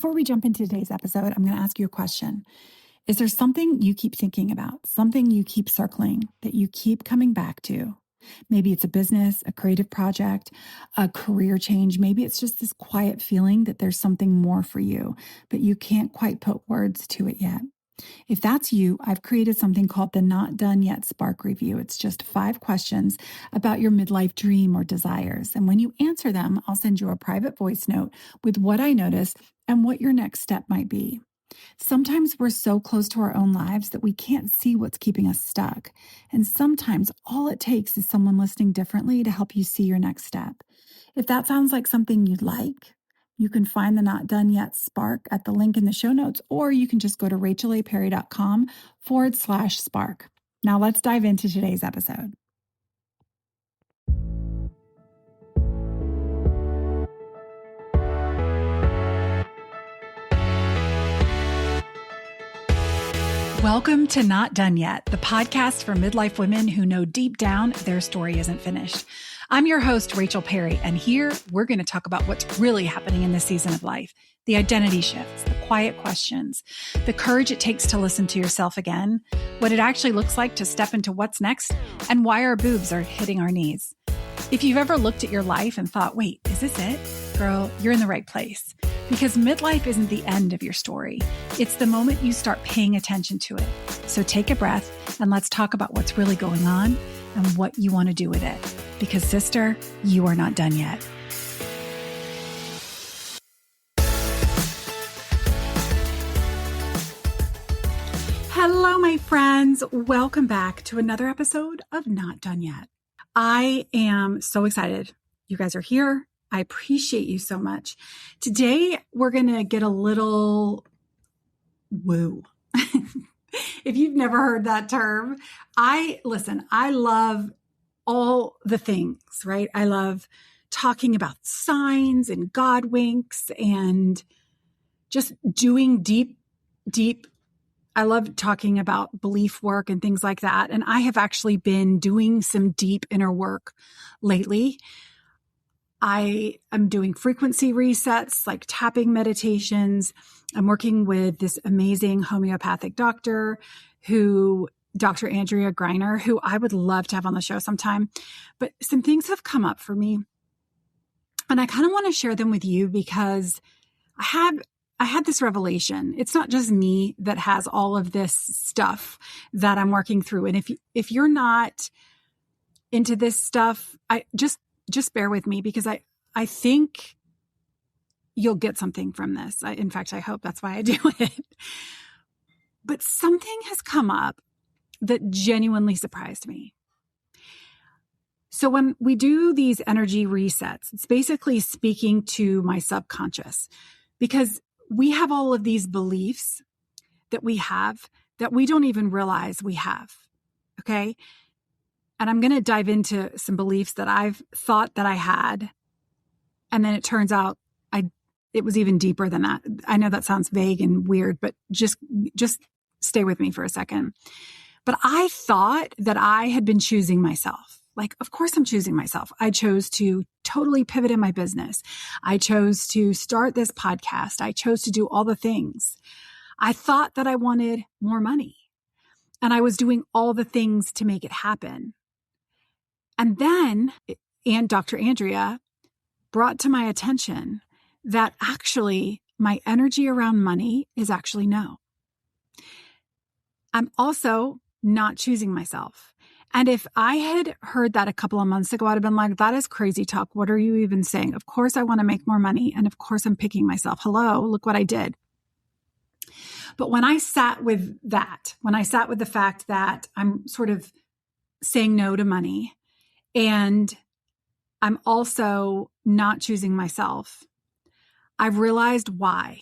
Before we jump into today's episode, I'm going to ask you a question. Is there something you keep thinking about, something you keep circling that you keep coming back to? Maybe it's a business, a creative project, a career change. Maybe it's just this quiet feeling that there's something more for you, but you can't quite put words to it yet. If that's you, I've created something called the Not Done Yet Spark Review. It's just 5 questions about your midlife dream or desires. And when you answer them, I'll send you a private voice note with what I noticed and what your next step might be. Sometimes we're so close to our own lives that we can't see what's keeping us stuck. And sometimes all it takes is someone listening differently to help you see your next step. If that sounds like something you'd like, you can find the Not Done Yet Spark at the link in the show notes, or you can just go to rachelaperry.com/spark. Now let's dive into today's episode. Welcome to Not Done Yet, the podcast for midlife women who know deep down their story isn't finished. I'm your host, Rachel Perry, and here we're going to talk about what's really happening in this season of life, the identity shifts, the quiet questions, the courage it takes to listen to yourself again, what it actually looks like to step into what's next, and why our boobs are hitting our knees. If you've ever looked at your life and thought, wait, is this it? Girl, you're in the right place. Because midlife isn't the end of your story. It's the moment you start paying attention to it. So take a breath and let's talk about what's really going on and what you want to do with it. Because sister, you are not done yet. Hello, my friends. Welcome back to another episode of Not Done Yet. I am so excited. You guys are here. I appreciate you so much. Today, we're going to get a little woo. If you've never heard that term, I love all the things, right? I love talking about signs and God winks and just doing deep. I love talking about belief work and things like that. And I have actually been doing some deep inner work lately. I am doing frequency resets, like tapping meditations. I'm working with this amazing homeopathic doctor Dr. Andrea Greiner, who I would love to have on the show sometime. But some things have come up for me. And I kind of want to share them with you because I had this revelation. It's not just me that has all of this stuff that I'm working through. And if you're not into this stuff, I just bear with me because I think you'll get something from this. In fact, I hope that's why I do it. But something has come up that genuinely surprised me. So when we do these energy resets, it's basically speaking to my subconscious because we have all of these beliefs that we have that we don't even realize we have. Okay. And I'm going to dive into some beliefs that I've thought that I had. And then it turns out it was even deeper than that. I know that sounds vague and weird, but just stay with me for a second. But I thought that I had been choosing myself. Like, of course I'm choosing myself. I chose to totally pivot in my business. I chose to start this podcast. I chose to do all the things. I thought that I wanted more money. And I was doing all the things to make it happen. And then Dr. Andrea brought to my attention that actually my energy around money is actually no. I'm also not choosing myself. And if I had heard that a couple of months ago, I'd have been like, that is crazy talk. What are you even saying? Of course I want to make more money. And of course I'm picking myself. Hello, look what I did. But when I sat with the fact that I'm sort of saying no to money, and I'm also not choosing myself, I realized why.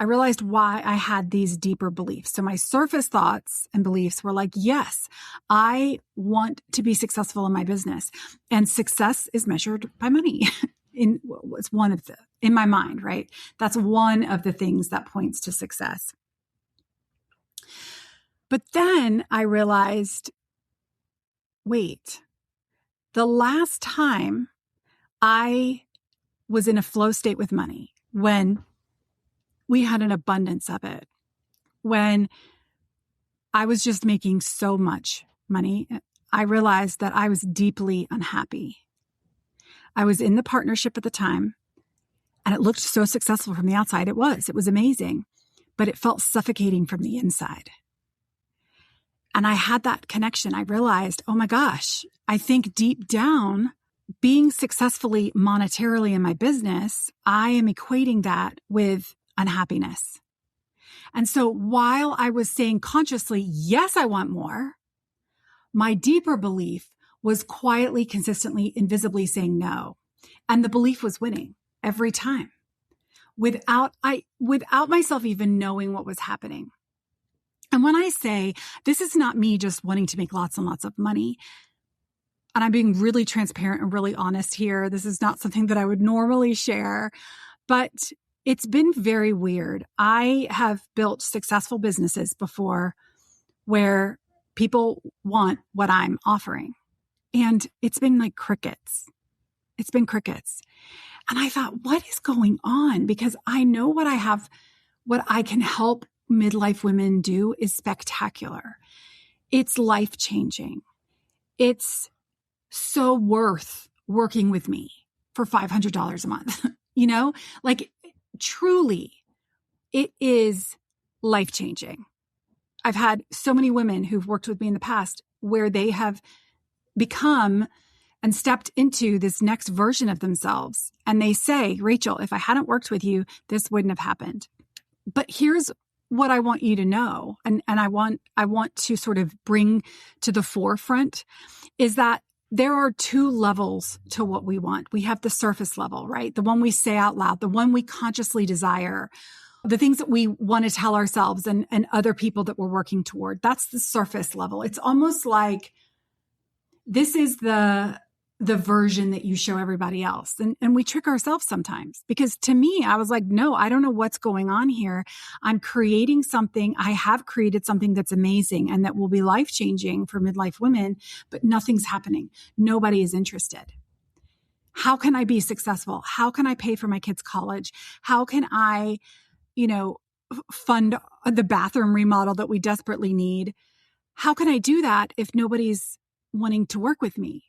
I had these deeper beliefs. So my surface thoughts and beliefs were like, yes, I want to be successful in my business. And success is measured by money. In my mind, right? That's one of the things that points to success. But then I realized, wait, the last time I was in a flow state with money, when we had an abundance of it. When I was just making so much money, I realized that I was deeply unhappy. I was in the partnership at the time, and it looked so successful from the outside. It was amazing, but it felt suffocating from the inside. And I had that connection. I realized, oh my gosh, I think deep down, being successfully monetarily in my business, I am equating that with unhappiness. And so while I was saying consciously, yes, I want more, my deeper belief was quietly, consistently, invisibly saying no. And the belief was winning every time without myself even knowing what was happening. And when I say this is not me just wanting to make lots and lots of money, and I'm being really transparent and really honest here, this is not something that I would normally share, but it's been very weird. I have built successful businesses before where people want what I'm offering. And it's been like crickets. It's been crickets. And I thought, what is going on? Because I know what I can help midlife women do is spectacular. It's life-changing. It's so worth working with me for $500 a month. Like truly, it is life-changing. I've had so many women who've worked with me in the past where they have become and stepped into this next version of themselves. And they say, Rachel, if I hadn't worked with you, this wouldn't have happened. But here's what I want you to know. And I want to sort of bring to the forefront is that there are two levels to what we want. We have the surface level, right? The one we say out loud, the one we consciously desire, the things that we want to tell ourselves and other people that we're working toward. That's the surface level. It's almost like this is the version that you show everybody else. And we trick ourselves sometimes because to me, I was like, no, I don't know what's going on here. I'm creating something. I have created something that's amazing and that will be life-changing for midlife women, but nothing's happening. Nobody is interested. How can I be successful? How can I pay for my kids' college? How can I, fund the bathroom remodel that we desperately need? How can I do that if nobody's wanting to work with me?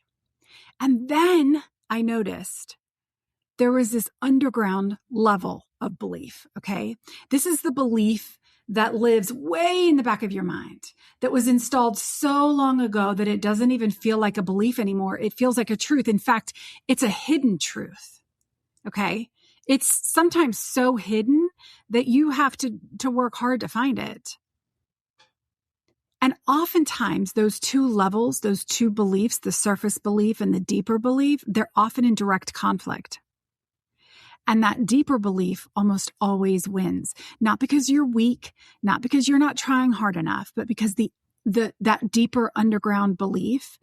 And then I noticed there was this underground level of belief, okay? This is the belief that lives way in the back of your mind, that was installed so long ago that it doesn't even feel like a belief anymore. It feels like a truth. In fact, it's a hidden truth, okay? It's sometimes so hidden that you have to work hard to find it. And oftentimes those two levels, those two beliefs, the surface belief and the deeper belief, they're often in direct conflict. And that deeper belief almost always wins, not because you're weak, not because you're not trying hard enough, but because that deeper underground belief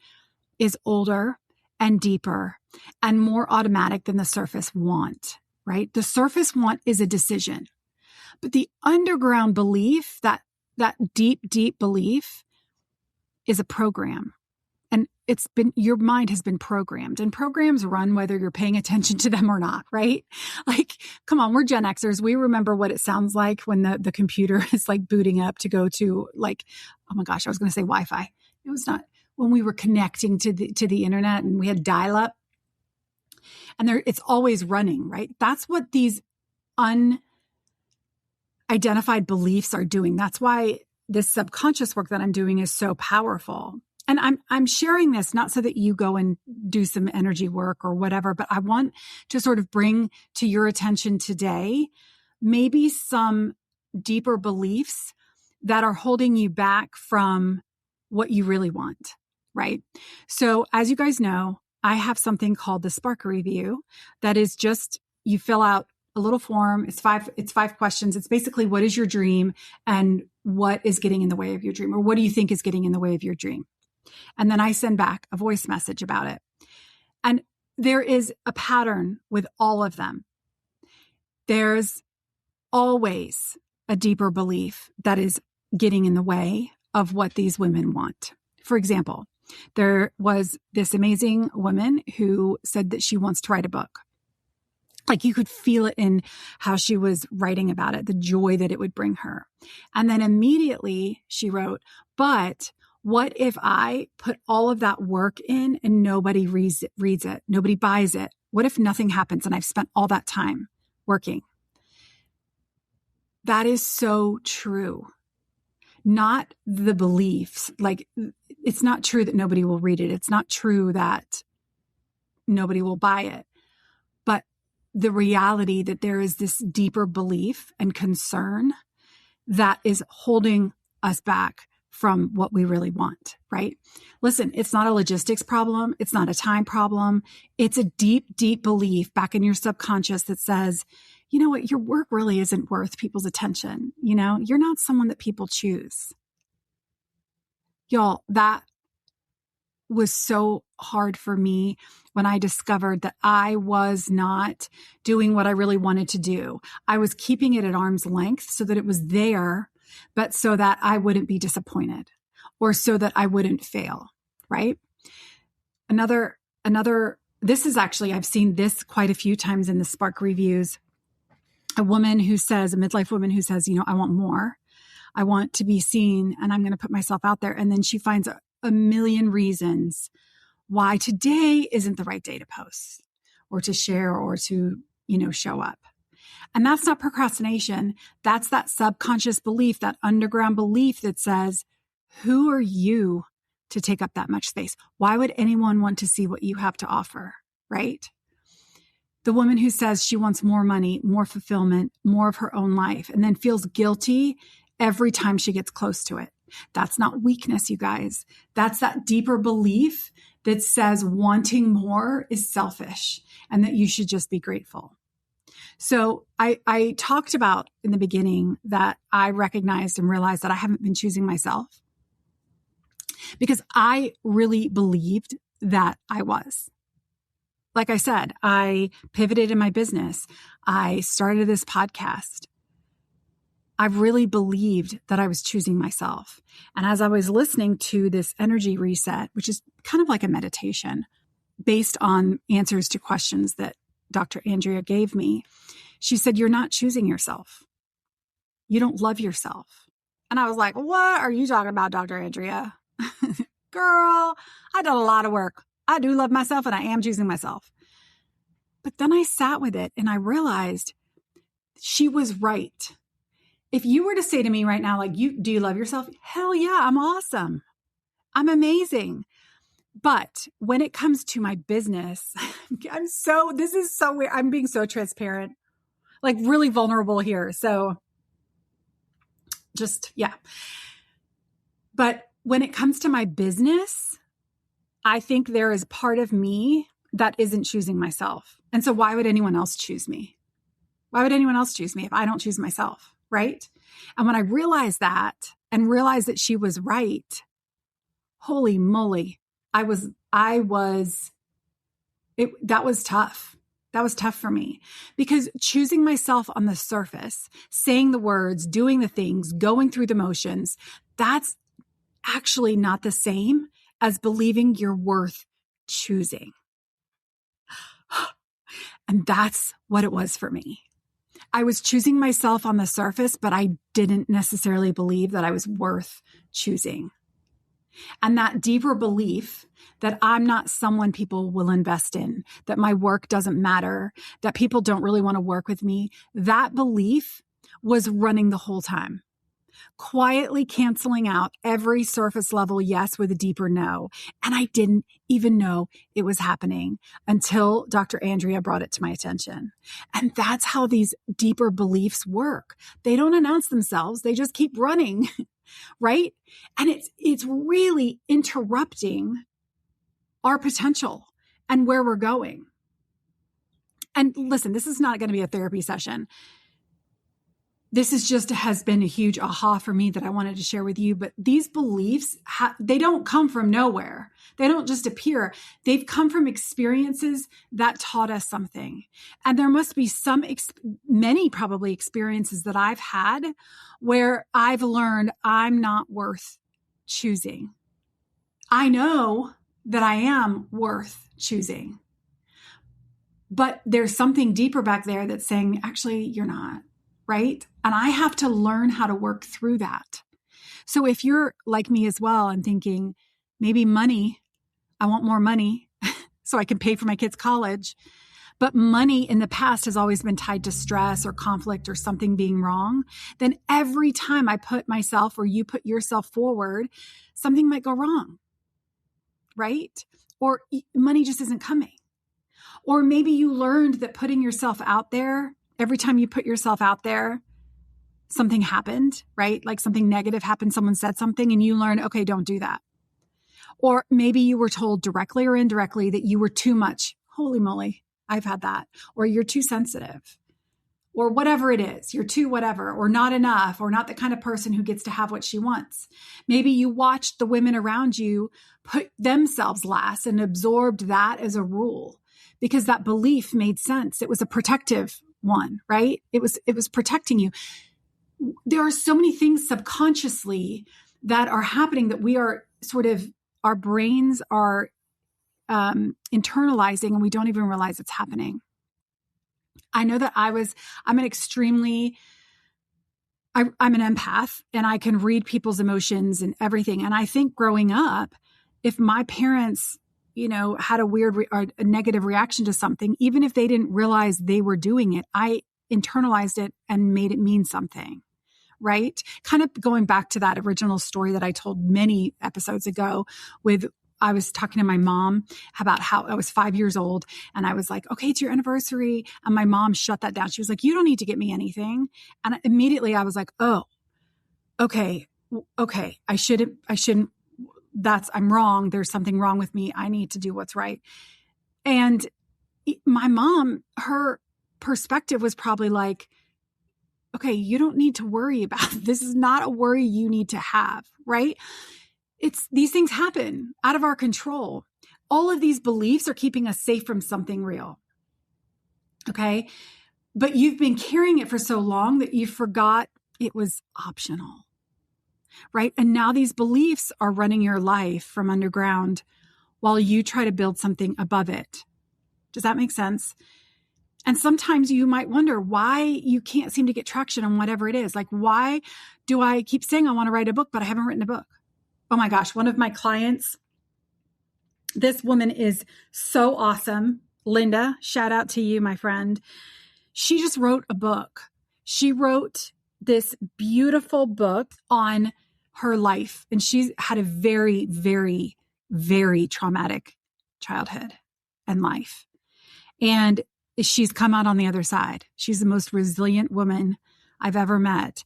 is older and deeper and more automatic than the surface want, right? The surface want is a decision, but the underground belief, that deep, deep belief is a program. And your mind has been programmed, and programs run whether you're paying attention to them or not, right? Like, come on, we're Gen Xers. We remember what it sounds like when the computer is like booting up to go to like, oh my gosh, I was going to say Wi-Fi. It was not when we were connecting to the internet and we had dial-up, and it's always running, right? That's what these unidentified beliefs are doing. That's why this subconscious work that I'm doing is so powerful. And I'm sharing this not so that you go and do some energy work or whatever, but I want to sort of bring to your attention today maybe some deeper beliefs that are holding you back from what you really want, right? So as you guys know, I have something called the Spark Review that is just, you fill out a little form. It's five questions. It's basically, what is your dream and what is getting in the way of your dream, or what do you think is getting in the way of your dream? And then I send back a voice message about it. And there is a pattern with all of them. There's always a deeper belief that is getting in the way of what these women want. For example, there was this amazing woman who said that she wants to write a book. Like you could feel it in how she was writing about it, the joy that it would bring her. And then immediately she wrote, but what if I put all of that work in and nobody reads it, nobody buys it? What if nothing happens and I've spent all that time working? That is so true. Not the beliefs. Like, it's not true that nobody will read it. It's not true that nobody will buy it. But the reality that there is this deeper belief and concern that is holding us back from what we really want, right? Listen, it's not a logistics problem. It's not a time problem. It's a deep, deep belief back in your subconscious that says, you know what, your work really isn't worth people's attention. You know, you're not someone that people choose. Y'all, that was so hard for me when I discovered that I was not doing what I really wanted to do. I was keeping it at arm's length so that it was there, but so that I wouldn't be disappointed or so that I wouldn't fail, right? This is actually, I've seen this quite a few times in the Spark reviews. A midlife woman who says, you know, I want more. I want to be seen and I'm going to put myself out there. And then she finds a million reasons why today isn't the right day to post or to share or to, you know, show up. And that's not procrastination. That's that subconscious belief, that underground belief that says, who are you to take up that much space? Why would anyone want to see what you have to offer, right? The woman who says she wants more money, more fulfillment, more of her own life, and then feels guilty every time she gets close to it. That's not weakness, you guys. That's that deeper belief that says wanting more is selfish and that you should just be grateful. So I talked about in the beginning that I recognized and realized that I haven't been choosing myself because I really believed that I was. Like I said, I pivoted in my business. I started this podcast. I really believed that I was choosing myself. And as I was listening to this energy reset, which is kind of like a meditation based on answers to questions that Dr. Andrea gave me, she said, you're not choosing yourself. You don't love yourself. And I was like, what are you talking about, Dr. Andrea? Girl, I done a lot of work. I do love myself and I am choosing myself. But then I sat with it and I realized she was right. If you were to say to me right now, like, do you love yourself? Hell yeah, I'm awesome. I'm amazing. But when it comes to my business, this is so weird. I'm being so transparent, like really vulnerable here. So just, yeah. But when it comes to my business, I think there is part of me that isn't choosing myself. And so why would anyone else choose me? Why would anyone else choose me if I don't choose myself? Right? And when I realized that and realized that she was right, holy moly, that was tough. That was tough for me because choosing myself on the surface, saying the words, doing the things, going through the motions, that's actually not the same as believing you're worth choosing. And that's what it was for me. I was choosing myself on the surface, but I didn't necessarily believe that I was worth choosing. And that deeper belief that I'm not someone people will invest in, that my work doesn't matter, that people don't really want to work with me, that belief was running the whole time, quietly canceling out every surface level yes with a deeper no. And I didn't even know it was happening until Dr. Andrea brought it to my attention. And that's how these deeper beliefs work. They don't announce themselves. They just keep running, right? And it's really interrupting our potential and where we're going. And listen, this is not going to be a therapy session. This has been a huge aha for me that I wanted to share with you. But these beliefs, they don't come from nowhere. They don't just appear. They've come from experiences that taught us something. And there must be many probably experiences that I've had where I've learned I'm not worth choosing. I know that I am worth choosing. But there's something deeper back there that's saying, actually, you're not, right? And I have to learn how to work through that. So if you're like me as well and thinking, maybe money, I want more money so I can pay for my kids' college. But money in the past has always been tied to stress or conflict or something being wrong. Then every time I put myself or you put yourself forward, something might go wrong, right? Or money just isn't coming. Or maybe you learned that putting yourself out there, every time you put yourself out there, something happened, right? Like something negative happened, someone said something and you learn, okay, don't do that. Or maybe you were told directly or indirectly that you were too much. Holy moly, I've had that. Or you're too sensitive. Or whatever it is, you're too whatever, or not enough, or not the kind of person who gets to have what she wants. Maybe you watched the women around you put themselves last and absorbed that as a rule because that belief made sense. It was a protective one, right? It was protecting you. There are so many things subconsciously that are happening that we are sort of, our brains are internalizing and we don't even realize it's happening. I know that I'm an empath and I can read people's emotions and everything. And I think growing up, if my parents, had a weird or a negative reaction to something, even if they didn't realize they were doing it, I internalized it and made it mean something, right? Kind of going back to that original story that I told many episodes ago I was talking to my mom about how I was 5 years old and I was like, okay, it's your anniversary. And my mom shut that down. She was like, you don't need to get me anything. And immediately I was like, oh, okay. I shouldn't, I'm wrong. There's something wrong with me. I need to do what's right. And my mom, her perspective was probably like, okay, you don't need to worry about it. This is not a worry you need to have, right? These things happen out of our control. All of these beliefs are keeping us safe from something real. Okay. But you've been carrying it for so long that you forgot it was optional, right? And now these beliefs are running your life from underground while you try to build something above it. Does that make sense? And sometimes you might wonder why you can't seem to get traction on whatever it is. Like, why do I keep saying I want to write a book, but I haven't written a book? Oh my gosh, one of my clients, this woman is so awesome. Linda, shout out to you, my friend. She just wrote a book. She wrote this beautiful book on her life. And she's had a very, very, very traumatic childhood and life. And she's come out on the other side. She's the most resilient woman I've ever met.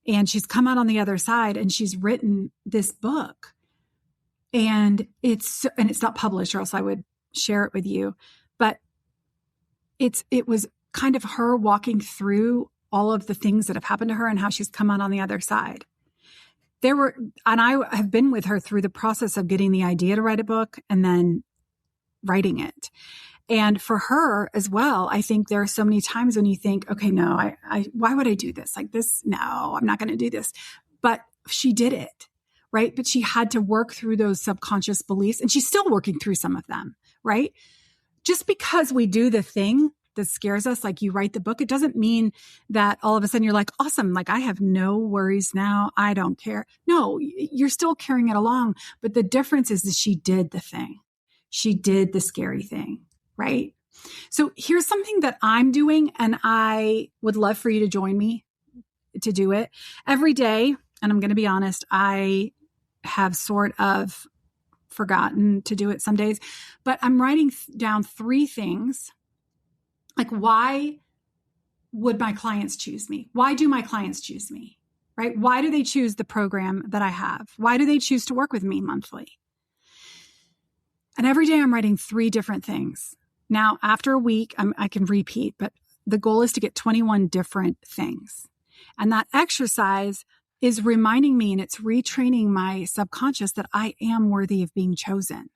And she's come out on the other side and she's written this book and it's not published or else I would share it with you. But it was kind of her walking through all of the things that have happened to her and how she's come out on the other side. And I have been with her through the process of getting the idea to write a book and then writing it. And for her as well, I think there are so many times when you think, okay, no, why would I do this? Like this? No, I'm not going to do this. But she did it, right? But she had to work through those subconscious beliefs and she's still working through some of them, right? Just because we do the thing that scares us, like you write the book, it doesn't mean that all of a sudden you're like, awesome, like I have no worries now. I don't care. No, you're still carrying it along. But the difference is that she did the thing. She did the scary thing. Right? So here's something that I'm doing, and I would love for you to join me to do it every day. And I'm going to be honest, I have sort of forgotten to do it some days, but I'm writing down 3 things. Like, why would my clients choose me? Why do my clients choose me? Right? Why do they choose the program that I have? Why do they choose to work with me monthly? And every day I'm writing 3 different things. Now, after a week, I can repeat, but the goal is to get 21 different things. And that exercise is reminding me and it's retraining my subconscious that I am worthy of being chosen.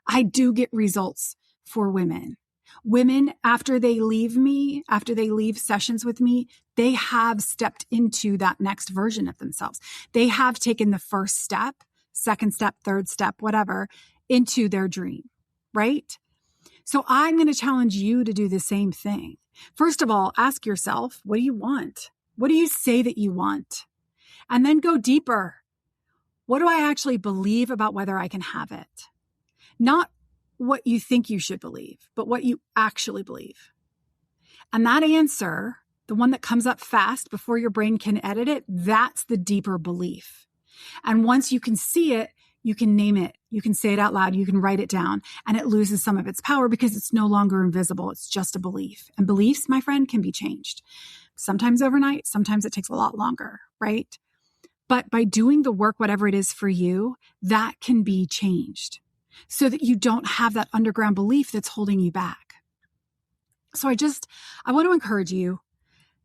I do get results for women. Women, after they leave me, after they leave sessions with me, they have stepped into that next version of themselves. They have taken the first step, second step, third step, whatever, into their dream, right? So I'm going to challenge you to do the same thing. First of all, ask yourself, what do you want? What do you say that you want? And then go deeper. What do I actually believe about whether I can have it? Not what you think you should believe, but what you actually believe. And that answer, the one that comes up fast before your brain can edit it, that's the deeper belief. And once you can see it, you can name it, you can say it out loud, you can write it down, and it loses some of its power because it's no longer invisible. It's just a belief. And beliefs, my friend, can be changed. Sometimes overnight, sometimes it takes a lot longer, right? But by doing the work, whatever it is for you, that can be changed so that you don't have that underground belief that's holding you back. So I want to encourage you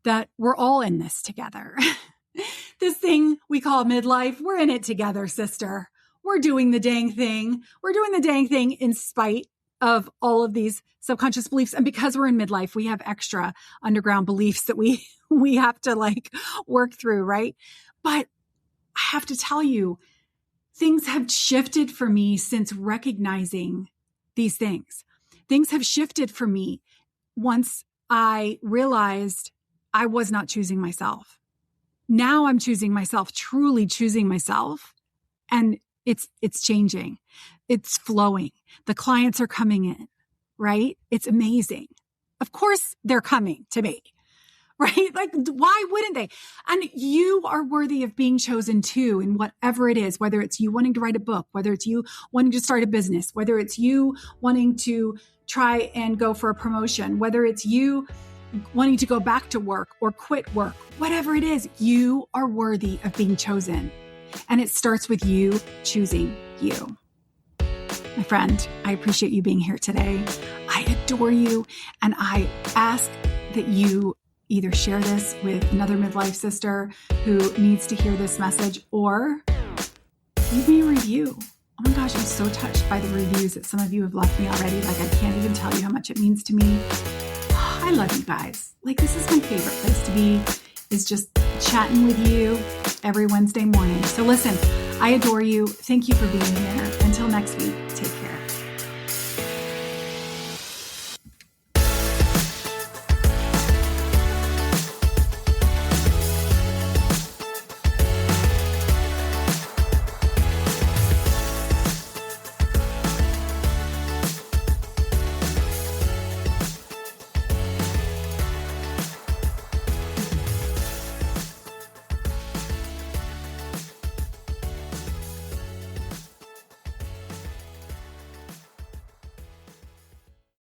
that we're all in this together. This thing we call midlife, we're in it together, sister. We're doing the dang thing. We're doing the dang thing in spite of all of these subconscious beliefs. And because we're in midlife, we have extra underground beliefs that we have to work through, right? But I have to tell you, things have shifted for me since recognizing these things. Things have shifted for me once I realized I was not choosing myself. Now I'm choosing myself, truly choosing myself. And it's changing. It's flowing. The clients are coming in, right? It's amazing. Of course they're coming to me, right? Why wouldn't they? And you are worthy of being chosen too in whatever it is, whether it's you wanting to write a book, whether it's you wanting to start a business, whether it's you wanting to try and go for a promotion, whether it's you wanting to go back to work or quit work, whatever it is, you are worthy of being chosen. And it starts with you choosing you. My friend, I appreciate you being here today. I adore you. And I ask that you either share this with another midlife sister who needs to hear this message, or leave me a review. Oh my gosh, I'm so touched by the reviews that some of you have left me already. I can't even tell you how much it means to me. I love you guys. This is my favorite place to be, is just chatting with you every Wednesday morning. So listen, I adore you. Thank you for being here. Until next week, take care.